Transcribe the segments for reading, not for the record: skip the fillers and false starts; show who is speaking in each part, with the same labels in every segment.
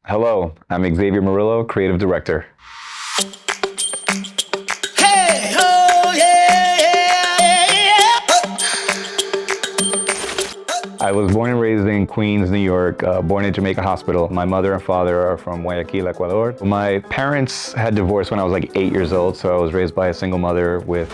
Speaker 1: Hello, I'm Xavier Murillo, Creative Director. Hey, oh, yeah, yeah, yeah. I was born and raised in Queens, New York, born in Jamaica Hospital. My mother and father are from Guayaquil, Ecuador. My parents had divorced when I was like 8 years old, so I was raised by a single mother with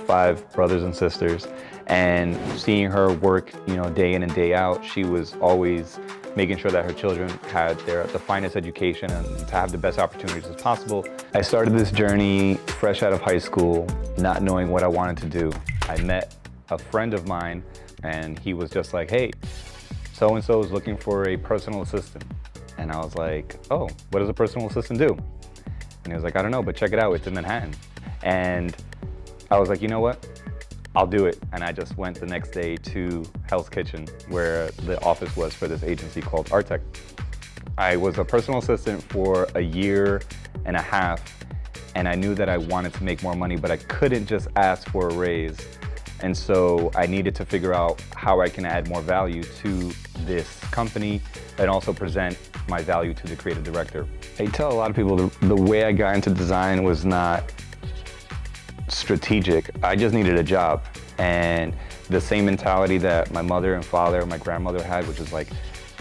Speaker 1: 5 brothers and sisters. And seeing her work, day in and day out, she was always making sure that her children had the finest education and to have the best opportunities as possible. I started this journey fresh out of high school, not knowing what I wanted to do. I met a friend of mine and he was just like, hey, so-and-so is looking for a personal assistant. And I was like, oh, what does a personal assistant do? And he was like, I don't know, but check it out, it's in Manhattan. And I was like, you know what? I'll do it. And I just went the next day to Hell's Kitchen, where the office was for this agency called Artec. I was a personal assistant for a year and a half, and I knew that I wanted to make more money, but I couldn't just ask for a raise. And so I needed to figure out how I can add more value to this company and also present my value to the creative director. I tell a lot of people the way I got into design was not strategic. I just needed a job, and the same mentality that my mother and father, my grandmother had, which is like,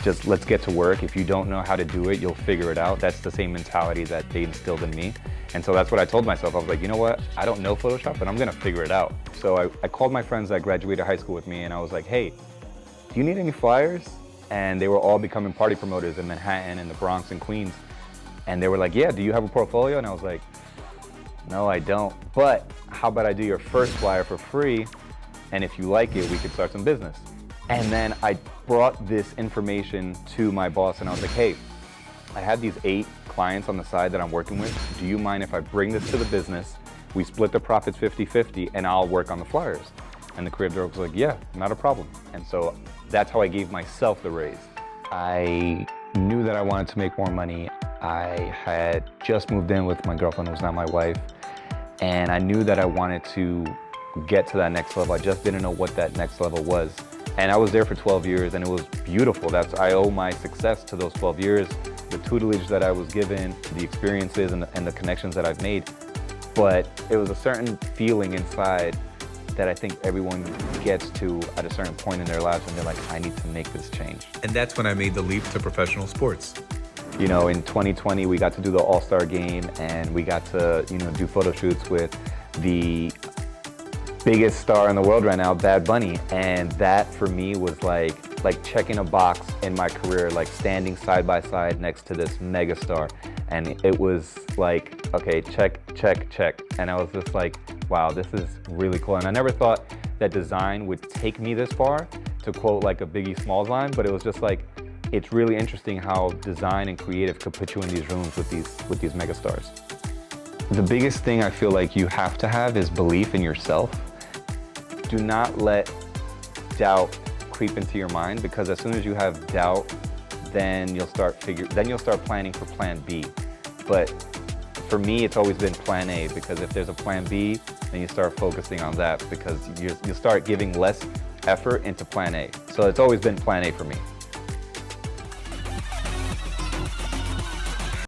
Speaker 1: just let's get to work. If you don't know how to do it, you'll figure it out. That's the same mentality that they instilled in me. And so that's what I told myself. I was like, you know what? I don't know Photoshop, but I'm gonna figure it out. So I called my friends that graduated high school with me and I was like, hey, do you need any flyers? And they were all becoming party promoters in Manhattan and the Bronx and Queens. And they were like, yeah, do you have a portfolio? And I was like, no, I don't. But how about I do your first flyer for free? And if you like it, we could start some business. And then I brought this information to my boss and I was like, hey, I have these 8 clients on the side that I'm working with. Do you mind if I bring this to the business? We split the profits 50-50 and I'll work on the flyers. And the creative director was like, yeah, not a problem. And so that's how I gave myself the raise. I knew that I wanted to make more money. I had just moved in with my girlfriend, who was not my wife. And I knew that I wanted to get to that next level. I just didn't know what that next level was. And I was there for 12 years and it was beautiful. I owe my success to those 12 years, the tutelage that I was given, the experiences and the connections that I've made. But it was a certain feeling inside that I think everyone gets to at a certain point in their lives when they're like, I need to make this change.
Speaker 2: And that's when I made the leap to professional sports.
Speaker 1: In 2020, we got to do the All-Star game and we got to, do photo shoots with the biggest star in the world right now, Bad Bunny. And that for me was like checking a box in my career, like standing side by side next to this mega star. And it was like, okay, check, check, check. And I was just like, wow, this is really cool. And I never thought that design would take me this far, to quote like a Biggie Smalls line, but it was just like, it's really interesting how design and creative could put you in these rooms with these megastars. The biggest thing I feel like you have to have is belief in yourself. Do not let doubt creep into your mind, because as soon as you have doubt, then you'll start planning for plan B. But for me, it's always been plan A, because if there's a plan B, then you start focusing on that, because you'll start giving less effort into plan A. So it's always been plan A for me.